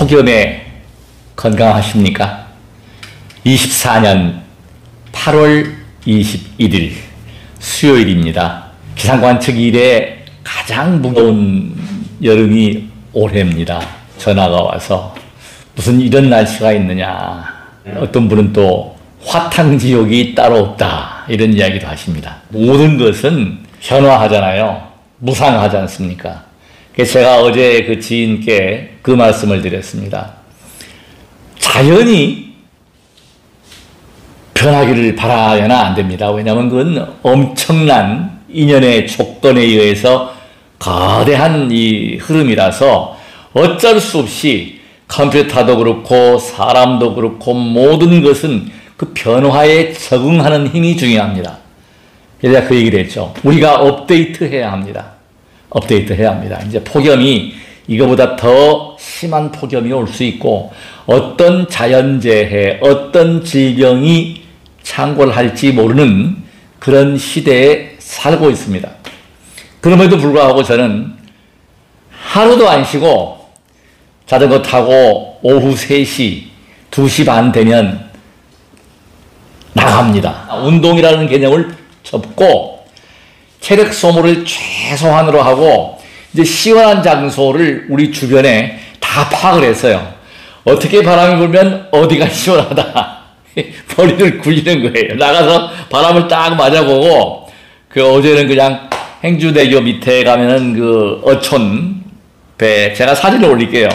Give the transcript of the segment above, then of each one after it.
폭염에 건강하십니까? 24년 8월 21일 수요일입니다. 기상관측 이래 가장 무거운 여름이 올해입니다. 전화가 와서 무슨 이런 날씨가 있느냐. 어떤 분은 또 화탕지옥이 따로 없다 이런 이야기도 하십니다. 모든 것은 변화하잖아요. 무상하지 않습니까? 그래서 제가 어제 그 지인께 그 말씀을 드렸습니다. 자연이 변하기를 바라야나 안 됩니다. 왜냐하면 그건 엄청난 인연의 조건에 의해서 거대한 이 흐름이라서 어쩔 수 없이 컴퓨터도 그렇고 사람도 그렇고 모든 것은 그 변화에 적응하는 힘이 중요합니다. 그래서 제가 그 얘기를 했죠. 우리가 업데이트해야 합니다. 업데이트해야 합니다. 이제 폭염이 이거보다 더 심한 폭염이 올 수 있고 어떤 자연재해, 어떤 질병이 창궐할지 모르는 그런 시대에 살고 있습니다. 그럼에도 불구하고 저는 하루도 안 쉬고 자전거 타고 오후 3시, 2시 반 되면 나갑니다. 운동이라는 개념을 접고 체력 소모를 최소한으로 하고 이제 시원한 장소를 우리 주변에 다 파악을 했어요. 어떻게 바람이 불면 어디가 시원하다. 머리를 굴리는 거예요. 나가서 바람을 딱 맞아보고 그 어제는 그냥 행주대교 밑에 가면은 그 어촌 배 제가 사진을 올릴게요.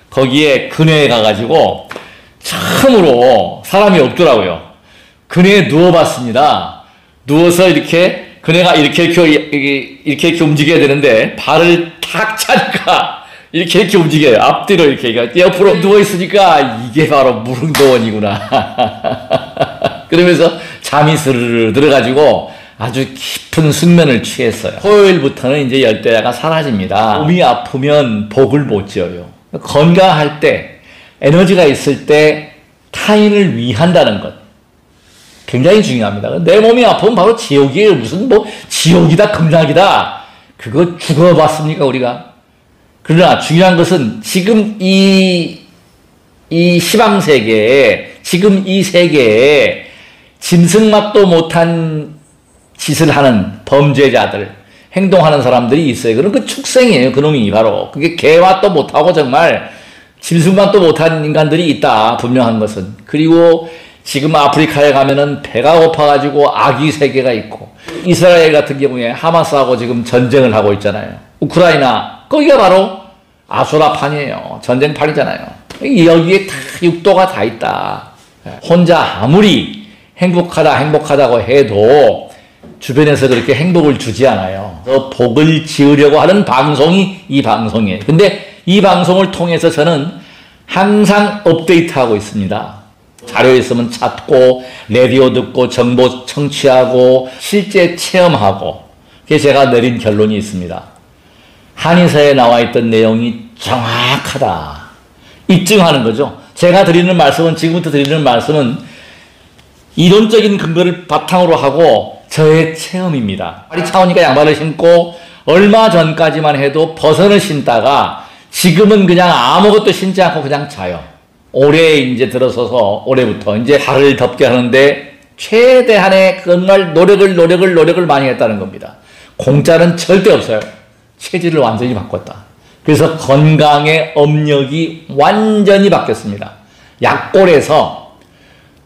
거기에 그네에 가가지고 처음으로 사람이 없더라고요. 그네에 누워봤습니다. 누워서 이렇게 그네가 이렇게 움직여야 되는데 발을 탁 차니까 이렇게 움직여요. 앞뒤로 이렇게 옆으로 누워있으니까 이게 바로 무릉도원이구나. 그러면서 잠이 스르르 들어가지고 아주 깊은 숙면을 취했어요. 토요일부터는 이제 열대야가 사라집니다. 몸이 아프면 복을 못 지어요. 건강할 때 에너지가 있을 때 타인을 위한다는 것 굉장히 중요합니다. 내 몸이 아프면 바로 지옥이에요. 무슨 뭐 지옥이다 극락이다 그거 죽어봤습니까 우리가? 그러나 중요한 것은 지금 이 시방세계에 지금 이 세계에 짐승맛도 못한 짓을 하는 범죄자들 행동하는 사람들이 있어요. 그럼 그 축생이에요. 그놈이 바로 그게 개맛도 못하고 정말 짐승맛도 못한 인간들이 있다 분명한 것은. 그리고 지금 아프리카에 가면은 배가 고파가지고 아기 세계가 있고 이스라엘 같은 경우에 하마스하고 지금 전쟁을 하고 있잖아요. 우크라이나 거기가 바로 아수라판이에요. 전쟁판이잖아요. 여기에 다 육도가 다 있다. 혼자 아무리 행복하다고 해도 주변에서 그렇게 행복을 주지 않아요. 복을 지으려고 하는 방송이 이 방송이에요. 근데 이 방송을 통해서 저는 항상 업데이트하고 있습니다. 자료 있으면 찾고 라디오 듣고 정보 청취하고 실제 체험하고 그래서 제가 내린 결론이 있습니다. 한의사에 나와 있던 내용이 정확하다. 입증하는 거죠. 제가 드리는 말씀은 지금부터 드리는 말씀은 이론적인 근거를 바탕으로 하고 저의 체험입니다. 발이 차오니까 양발을 신고 얼마 전까지만 해도 버선을 신다가 지금은 그냥 아무것도 신지 않고 그냥 자요. 올해 이제 들어서서 올해부터 이제 발을 덮게 하는데 최대한의 정말 노력을 많이 했다는 겁니다. 공짜는 절대 없어요. 체질을 완전히 바꿨다. 그래서 건강의 업력이 완전히 바뀌었습니다. 약골에서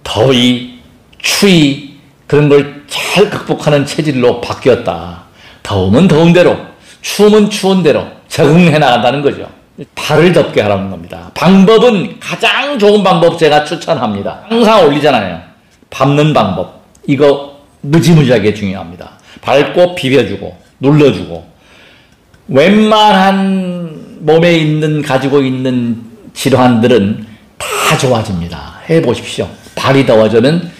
더위, 추위 그런 걸 잘 극복하는 체질로 바뀌었다. 더우면 더운 대로, 추우면 추운 대로 적응해 나간다는 거죠. 발을 덮게 하라는 겁니다. 방법은 가장 좋은 방법 제가 추천합니다. 항상 올리잖아요. 밟는 방법. 이거 무지무지하게 중요합니다. 밟고 비벼주고 눌러주고 웬만한 몸에 가지고 있는 질환들은 다 좋아집니다. 해보십시오. 발이 더워지면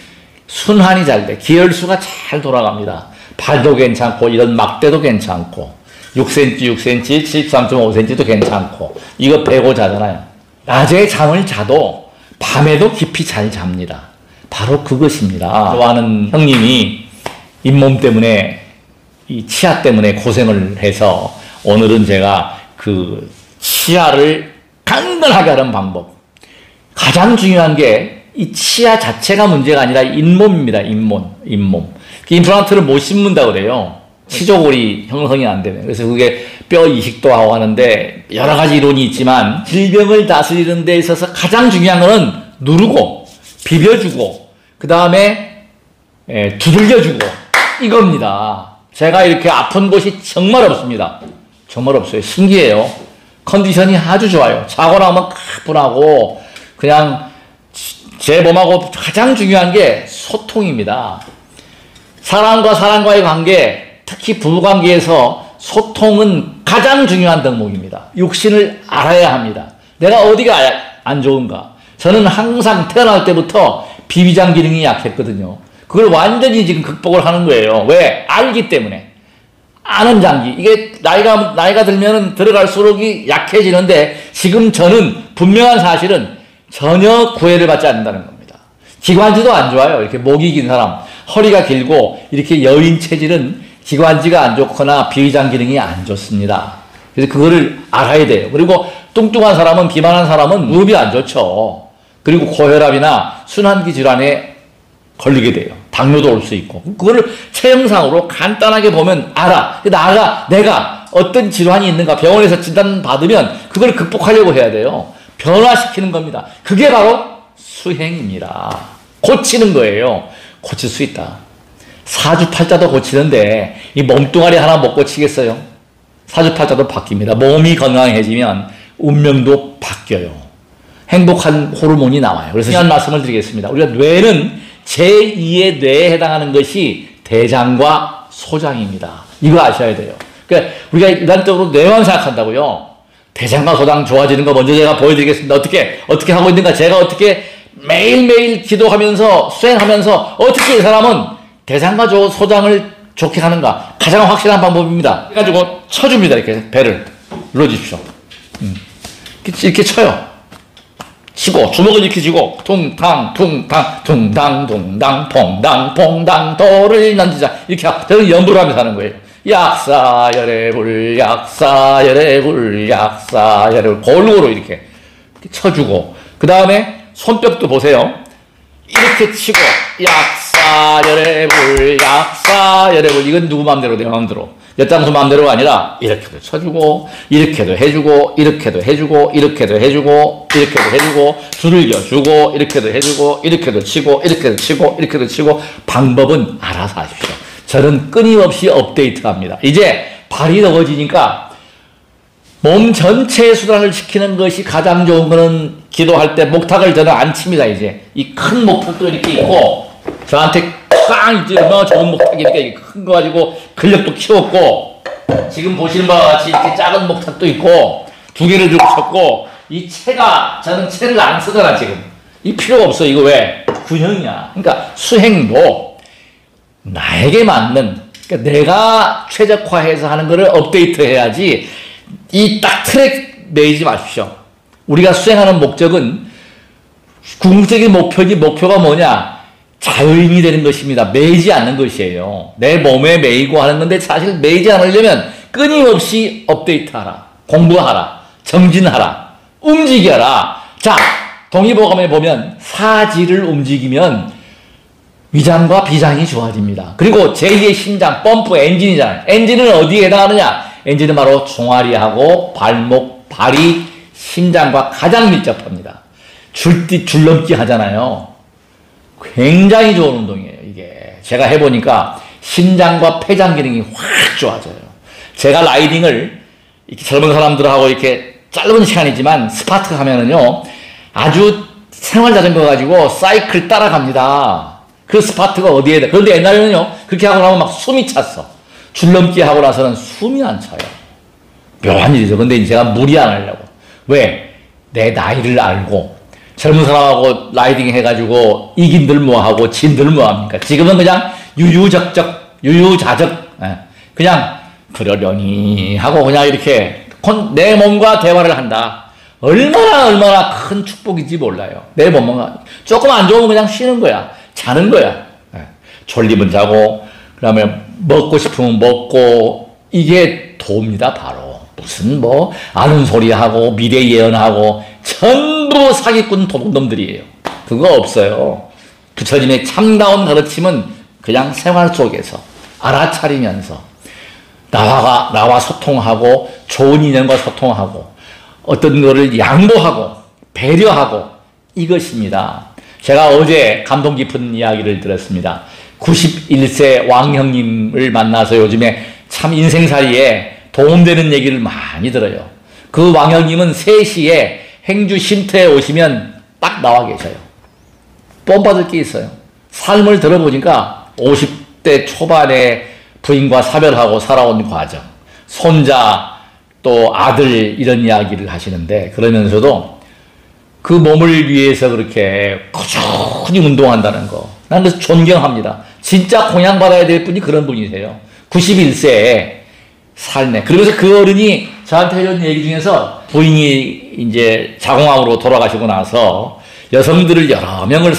순환이 잘 돼. 기혈수가 잘 돌아갑니다. 발도 괜찮고 이런 막대도 괜찮고 6cm, 13.5cm도 괜찮고 이거 베고 자잖아요. 낮에 잠을 자도 밤에도 깊이 잘 잡니다. 바로 그것입니다. 좋아하는 형님이 잇몸 때문에 이 치아 때문에 고생을 해서 오늘은 제가 그 치아를 강건하게 하는 방법. 가장 중요한 게 이 치아 자체가 문제가 아니라 잇몸입니다. 잇몸. 임플란트를 못 심는다 그래요. 치조골이 형성이 안 되면. 그래서 그게 뼈 이식도 하고 하는데 여러 가지 이론이 있지만 질병을 다스리는 데 있어서 가장 중요한 거는 누르고 비벼주고 그 다음에 두들겨주고 이겁니다. 제가 이렇게 아픈 곳이 정말 없습니다. 정말 없어요. 신기해요. 컨디션이 아주 좋아요. 자고 나면 가뿐하고 그냥 제 몸하고 가장 중요한 게 소통입니다. 사람과 사람과의 관계, 특히 부부관계에서 소통은 가장 중요한 덕목입니다. 육신을 알아야 합니다. 내가 어디가 안 좋은가? 저는 항상 태어날 때부터 비위장 기능이 약했거든요. 그걸 완전히 지금 극복을 하는 거예요. 왜? 알기 때문에. 아는 장기. 이게 나이가 들면은 들어갈수록 약해지는데 지금 저는 분명한 사실은 전혀 구애를 받지 않는다는 겁니다. 기관지도 안 좋아요. 이렇게 목이 긴 사람, 허리가 길고 이렇게 여인 체질은 기관지가 안 좋거나 비위장 기능이 안 좋습니다. 그래서 그거를 알아야 돼요. 그리고 뚱뚱한 사람은, 비만한 사람은 무릎이 안 좋죠. 그리고 고혈압이나 순환기 질환에 걸리게 돼요. 당뇨도 올 수 있고. 그거를 체형상으로 간단하게 보면 알아. 내가 어떤 질환이 있는가 병원에서 진단 받으면 그걸 극복하려고 해야 돼요. 변화시키는 겁니다. 그게 바로 수행입니다. 고치는 거예요. 고칠 수 있다. 사주팔자도 고치는데 이 몸뚱아리 하나 못 고치겠어요? 사주팔자도 바뀝니다. 몸이 건강해지면 운명도 바뀌어요. 행복한 호르몬이 나와요. 그래서 중요한 말씀을 드리겠습니다. 우리가 뇌는 제2의 뇌에 해당하는 것이 대장과 소장입니다. 이거 아셔야 돼요. 그러니까 우리가 일반적으로 뇌만 생각한다고요. 대장과 소장 좋아지는 거 먼저 제가 보여드리겠습니다. 어떻게 하고 있는가? 제가 어떻게 매일매일 기도하면서 수행하면서 어떻게 이 사람은 대장과 소장을 좋게 하는가? 가장 확실한 방법입니다. 그래가지고 쳐줍니다. 이렇게 배를 눌러주십시오. 이렇게 쳐요. 치고 주먹을 이렇게 쥐고 퉁탕 퉁당 퐁당 도를 난지자 이렇게 저는 연부를 하면서 하는 거예요. 약사열애불 약사열애불 골고루 이렇게 쳐주고 그 다음에 손뼉도 보세요. 이렇게 치고 약사열애불 이건 누구 마음대로 내 마음대로 엿장수 마음대로가 아니라 이렇게도 쳐주고 이렇게도 해주고 이렇게도 해주고 이렇게도 해주고 이렇게도 해주고 두들겨주고 이렇게도 해주고 이렇게도 치고 이렇게도 치고 이렇게도 치고 방법은 알아서 하십시오. 저는 끊임없이 업데이트합니다. 이제 발이 더워지니까 몸 전체의 수단을 시키는 것이 가장 좋은 거는 기도할 때 목탁을 저는 안 칩니다. 이제 이 큰 목탁도 이렇게 있고 저한테 꽝 이제 얼마나 좋은 목탁이니까 이렇게 큰 거 가지고 근력도 키웠고 지금 보시는 바와 같이 이렇게 작은 목탁도 있고 두 개를 들고 쳤고 이 채가 저는 채를 안 쓰잖아 지금 이 필요가 없어. 이거 왜? 균형이야. 그러니까 수행도 나에게 맞는 그러니까 내가 최적화해서 하는 거를 업데이트 해야지 이 딱 트랙 매이지 마십시오. 우리가 수행하는 목적은 궁극적인 목표가 뭐냐? 자유인이 되는 것입니다. 매이지 않는 것이에요. 내 몸에 매이고 하는 건데 사실 매이지 않으려면 끊임없이 업데이트하라. 공부하라. 정진하라. 움직여라. 자, 동의보감에 보면 사지를 움직이면 위장과 비장이 좋아집니다. 그리고 제2의 심장, 펌프, 엔진이잖아요. 엔진은 어디에 해당하느냐? 엔진은 바로 종아리하고 발목, 발이 심장과 가장 밀접합니다. 줄넘기 하잖아요. 굉장히 좋은 운동이에요, 이게. 제가 해보니까 심장과 폐장 기능이 확 좋아져요. 제가 라이딩을 이렇게 젊은 사람들하고 이렇게 짧은 시간이지만 스파트 하면은요, 아주 생활 자전거 가지고 사이클 따라갑니다. 그 스파트가 어디에, 그런데 옛날에는요, 그렇게 하고 나면 막 숨이 찼어. 줄넘기 하고 나서는 숨이 안 차요. 묘한 일이죠. 근데 제가 무리 안 하려고. 왜? 내 나이를 알고, 젊은 사람하고 라이딩 해가지고 이긴들 뭐하고 진들 뭐합니까? 지금은 그냥 유유자적 그냥 그러려니 하고 그냥 이렇게 내 몸과 대화를 한다. 얼마나 큰 축복인지 몰라요. 내 몸만 조금 안 좋으면 그냥 쉬는 거야. 자는 거야. 졸리면 자고 그 다음에 먹고 싶으면 먹고 이게 도입니다. 바로. 무슨 뭐 아는 소리하고 미래 예언하고 전부 사기꾼 도둑놈들이에요. 그거 없어요. 부처님의 참다운 가르침은 그냥 생활 속에서 알아차리면서 나와 소통하고 좋은 인연과 소통하고 어떤 거를 양보하고 배려하고 이것입니다. 제가 어제 감동 깊은 이야기를 들었습니다. 91세 왕형님을 만나서 요즘에 참 인생살이에 도움되는 얘기를 많이 들어요. 그 왕형님은 3시에 행주 쉼터에 오시면 딱 나와 계셔요. 뽐받을 게 있어요. 삶을 들어보니까 50대 초반에 부인과 사별하고 살아온 과정, 손자 또 아들 이런 이야기를 하시는데 그러면서도 그 몸을 위해서 그렇게 꾸준히 운동한다는 거. 난 그래서 존경합니다. 진짜 공양받아야 될 분이 그런 분이세요. 91세에 삶에. 그러면서 그 어른이 저한테 해준 얘기 중에서 부인이 이제 자궁암으로 돌아가시고 나서 여성들을 여러 명을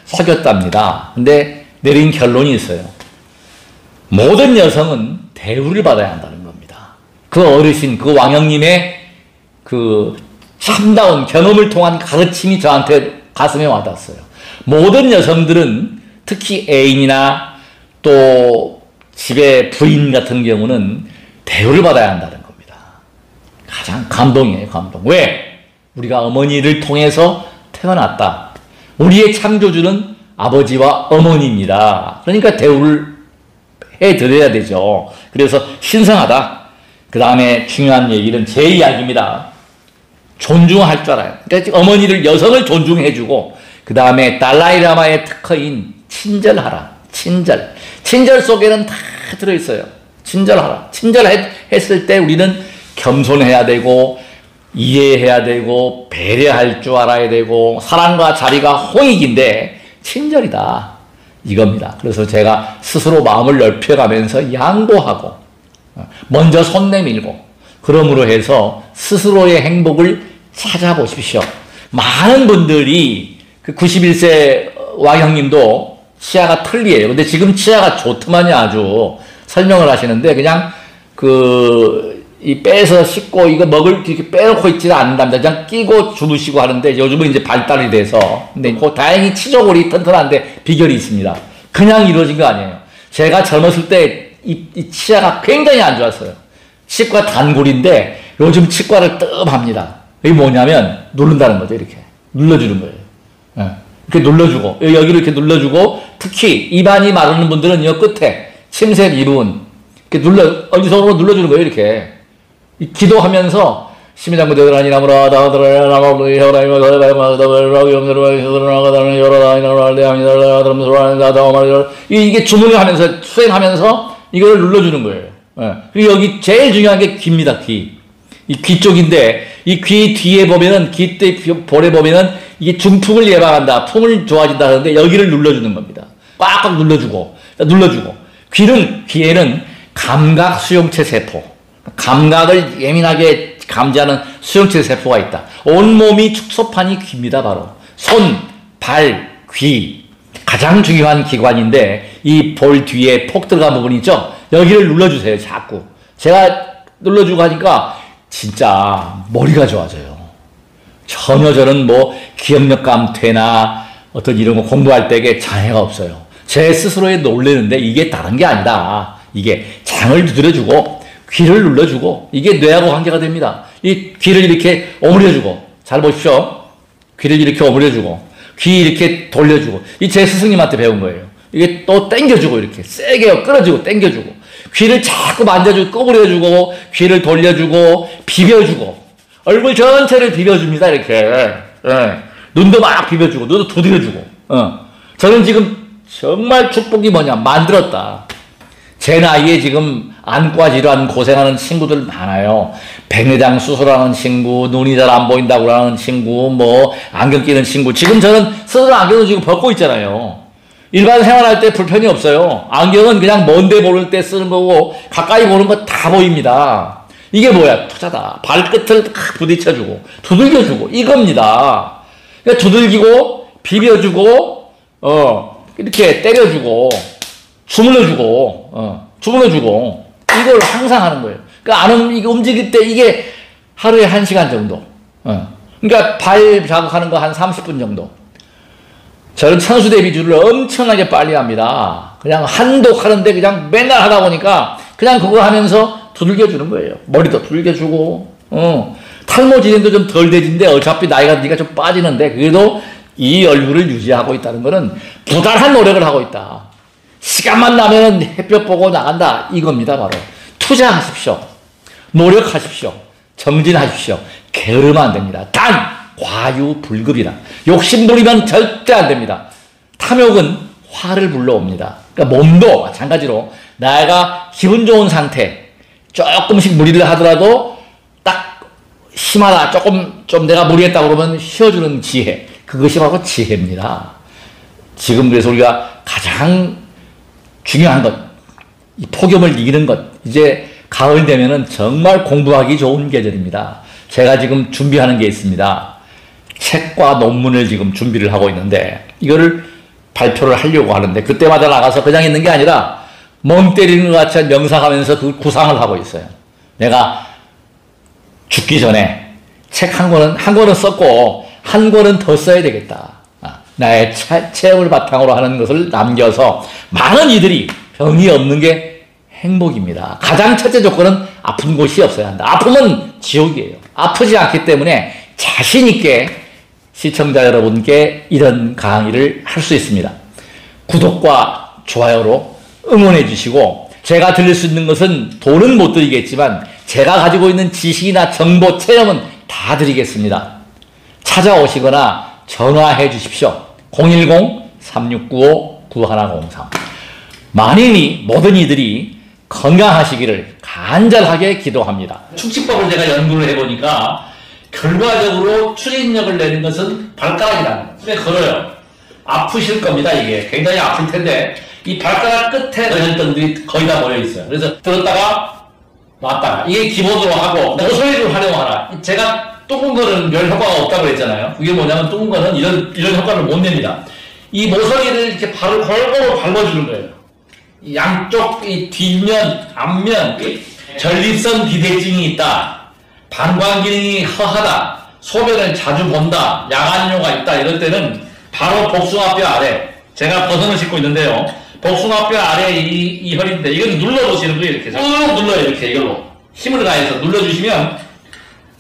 사귀었답니다. 근데 내린 결론이 있어요. 모든 여성은 대우를 받아야 한다는 겁니다. 그 어르신, 그 왕형님의 그 참다운 경험을 통한 가르침이 저한테 가슴에 와닿았어요. 모든 여성들은 특히 애인이나 또 집의 부인 같은 경우는 대우를 받아야 한다는 겁니다. 가장 감동이에요, 감동. 왜? 우리가 어머니를 통해서 태어났다. 우리의 창조주는 아버지와 어머니입니다. 그러니까 대우를 해드려야 되죠. 그래서 신성하다. 그 다음에 중요한 얘기는 제 이야기입니다. 존중할 줄 알아요. 그러니까 어머니를, 여성을 존중해주고 그 다음에 달라이라마의 특허인 친절하라. 친절. 친절 속에는 다 들어있어요. 친절하라. 친절했을 때 우리는 겸손해야 되고 이해해야 되고 배려할 줄 알아야 되고 사랑과 자비가 홍익인데 친절이다. 이겁니다. 그래서 제가 스스로 마음을 넓혀가면서 양보하고 먼저 손 내밀고 그러므로 해서 스스로의 행복을 찾아보십시오. 많은 분들이 그 91세 왕형님도 치아가 틀리에요. 근데 지금 치아가 좋더만요. 아주 설명을 하시는데 그냥 이 빼서 씻고 이거 먹을 이렇게 빼놓고 있지는 않는답니다. 그냥 끼고 주무시고 하는데 요즘은 이제 발달이 돼서 근데 다행히 치조골이 튼튼한데 비결이 있습니다. 그냥 이루어진 거 아니에요. 제가 젊었을 때 이 치아가 굉장히 안 좋았어요. 치과 단골인데 요즘 치과를 뜸합니다. 이게 뭐냐면 누른다는 거죠. 이렇게 눌러주는 거예요. 이렇게 눌러주고 여기를 이렇게 눌러주고 특히 입안이 마르는 분들은 이 끝에 침샘 이 부분 이렇게 어디서 눌러주는 거예요. 이렇게 기도하면서 심장부 대단하니 나무라 이게 주문을 하면서 수행하면서 이걸 눌러주는 거예요. 그리고 여기 제일 중요한 게 귀입니다. 귀. 이 귀 쪽인데 이 귀 뒤에 보면은 귀 볼에 보면은 이게 중풍을 예방한다. 풍을 좋아진다 하는데 여기를 눌러주는 겁니다. 꽉꽉 눌러주고 귀에는 감각 수용체 세포, 감각을 예민하게 감지하는 수용체 세포가 있다. 온몸이 축소판이 귀입니다. 바로 손, 발, 귀 가장 중요한 기관인데 이 볼 뒤에 폭 들어간 부분 있죠. 여기를 눌러주세요. 자꾸 제가 눌러주고 하니까 진짜 머리가 좋아져요. 전혀 저는 뭐 기억력 감퇴나 어떤 이런 거 공부할 때에 장애가 없어요. 제 스스로에 놀래는데 이게 다른 게 아니다. 이게 장을 두드려주고 귀를 눌러주고 이게 뇌하고 관계가 됩니다. 이 귀를 이렇게 오므려주고 잘 보십시오. 귀를 이렇게 오므려주고 귀 이렇게 돌려주고 이 제 스승님한테 배운 거예요. 이게 또 당겨주고 이렇게 세게 끌어주고 당겨주고 귀를 자꾸 만져주고 꼬부려주고 귀를 돌려주고 비벼주고 얼굴 전체를 비벼줍니다. 이렇게 눈도 막 비벼주고 눈도 두드려주고 저는 지금 정말 축복이 뭐냐 만들었다. 제 나이에 지금 안과 질환 고생하는 친구들 많아요. 백내장 수술하는 친구, 눈이 잘 안 보인다고 하는 친구, 뭐 안경 끼는 친구. 지금 저는 스스로 안경을 지금 벗고 있잖아요. 일반 생활할 때 불편이 없어요. 안경은 그냥 먼데 보는 때 쓰는 거고 가까이 보는 거 다 보입니다. 이게 뭐야? 투자다. 발끝을 부딪혀주고 두들겨주고 이겁니다. 그러니까 두들기고 비벼주고 이렇게 때려주고 주물러주고 이걸 항상 하는 거예요. 이게 움직일 때 이게 하루에 1시간 정도. 그러니까 발 자극하는 거 한 30분 정도. 저는 천수 대비주를 엄청나게 빨리 합니다. 그냥 한독 하는데 그냥 맨날 하다 보니까 그냥 그거 하면서 두들겨주는 거예요. 머리도 두들겨주고, 탈모 진행도 좀 덜 되진데 어차피 나이가 좀 빠지는데 그래도 이 얼굴을 유지하고 있다는 거는 부단한 노력을 하고 있다. 시간만 나면 햇볕 보고 나간다. 이겁니다, 바로. 투자하십시오. 노력하십시오. 정진하십시오. 게으르면 안 됩니다. 단 과유불급이다. 욕심부리면 절대 안 됩니다. 탐욕은 화를 불러옵니다. 그러니까 몸도 마찬가지로 내가 기분 좋은 상태, 조금씩 무리를 하더라도 딱 심하다, 좀 내가 무리했다 그러면 쉬어주는 지혜, 그것이 바로 지혜입니다. 지금 그래서 우리가 가장 중요한 것, 이 폭염을 이기는 것, 이제 가을 되면은 정말 공부하기 좋은 계절입니다. 제가 지금 준비하는 게 있습니다. 책과 논문을 지금 준비를 하고 있는데 이거를 발표를 하려고 하는데 그때마다 나가서 그냥 있는 게 아니라 멍 때리는 것 같이 명상하면서 그 구상을 하고 있어요. 내가 죽기 전에 책 한 권은 썼고 한 권은 더 써야 되겠다. 나의 체험을 바탕으로 하는 것을 남겨서 많은 이들이 병이 없는 게 행복입니다. 가장 첫째 조건은 아픈 곳이 없어야 한다. 아픔은 지옥이에요. 아프지 않기 때문에 자신 있게 시청자 여러분께 이런 강의를 할 수 있습니다. 구독과 좋아요로 응원해 주시고 제가 드릴 수 있는 것은 돈은 못 드리겠지만 제가 가지고 있는 지식이나 정보, 체험은 다 드리겠습니다. 찾아오시거나 전화해 주십시오. 010-3695-9103 모든 이들이 건강하시기를 간절하게 기도합니다. 축지법을 제가 연구를 해보니까 결과적으로 추진력을 내는 것은 발가락이다. 손에 걸어요. 아프실 겁니다. 이게 굉장히 아플 텐데 이 발가락 끝에 근육들이 거의 다 모여 있어요. 그래서 들었다가 놨다가 이게 기본으로 하고 모서리를 활용하라. 제가 뚱은 거는 별 효과가 없다고 했잖아요. 그게 뭐냐면 뚱은 거는 이런 효과를 못 냅니다. 이 모서리를 이렇게 발을 골고루 밟아주는 거예요. 양쪽 이 뒷면, 앞면 전립선 비대증이 있다. 방광 기능이 허하다. 소변을 자주 본다. 야간뇨가 있다. 이럴 때는 바로 복숭아뼈 아래, 제가 버선을 싣고 있는데요. 복숭아뼈 아래 이 혈인데 이건 눌러보시는 거예요. 이렇게 쭉 눌러요. 이렇게 이걸로 힘을 가해서 눌러주시면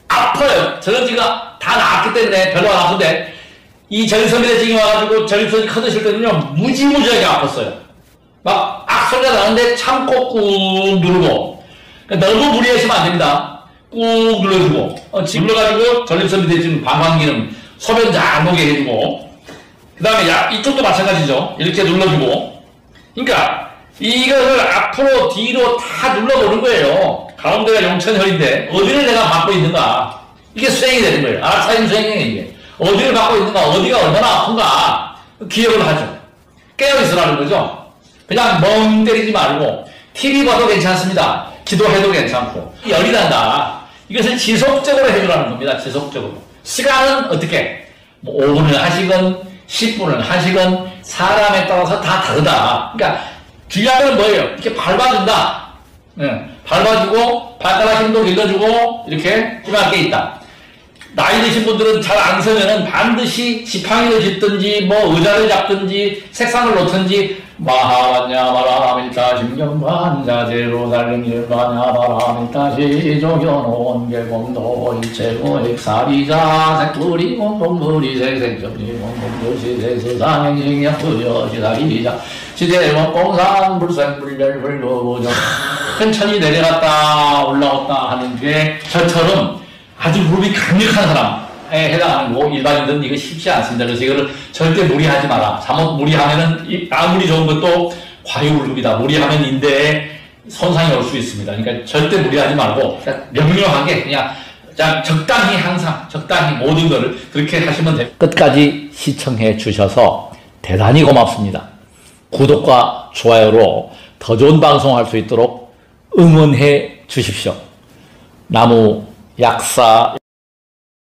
아파요. 저는 지금 다 나았기 때문에 별로 안 아픈데 이 전립선 비대증이 와가지고 전립선이 커지실 때는요 무지무지하게 아팠어요. 막 소리가 나는데 참고 꾹 누르고, 그러니까 너무 무리하시면 안 됩니다. 꾹 눌러주고, 눌러가지고 전립선 비대증, 방광기능, 소변 잘 녹게 해주고, 그 다음에 이쪽도 마찬가지죠. 이렇게 눌러주고, 그러니까 이것을 앞으로 뒤로 다 눌러보는 거예요. 가운데가 용천혈인데 어디를 내가 받고 있는가, 이게 수행이 되는 거예요. 알아차림 수행이에요. 이게 어디를 받고 있는가, 어디가 얼마나 아픈가 기억을 하죠. 깨어있으라는 거죠. 그냥 멍 때리지 말고 TV 봐도 괜찮습니다. 기도해도 괜찮고 열이 난다. 이것을 지속적으로 해주라는 겁니다. 지속적으로. 시간은 어떻게? 5분을 하시건 10분을 하시건 사람에 따라서 다 다르다. 그러니까 중요한 건 뭐예요? 이렇게 밟아준다. 밟아주고 발가락 힘도 길러주고 이렇게 힘있게 있다. 나이 드신 분들은 잘 안 서면은 반드시 지팡이를 짚든지 의자를 잡든지 색상을 놓든지 마하반야 바라밀다 심경반자제로 달림일반야 바라밀다 시조견온 결공도 일체고 핵사리자 색불이 공동물이 색색점이 공동물시 색수상행식량 부여지다리자 시대목공산 불생불멸불거부정 천천히 내려갔다 올라왔다 하는 게 저처럼 아주 무릎이 강력한 사람에 해당하는 거고 일반인들은 이거 쉽지 않습니다. 그래서 이거를 절대 무리하지 마라. 잘못 무리하면은 아무리 좋은 것도 과유불급이다. 무리하면 인대에 손상이 올 수 있습니다. 그러니까 절대 무리하지 말고 명료하게 그냥 적당히 항상 적당히 모든 거를 그렇게 하시면 돼요. 끝까지 시청해 주셔서 대단히 고맙습니다. 구독과 좋아요로 더 좋은 방송할 수 있도록 응원해 주십시오. 나무 약사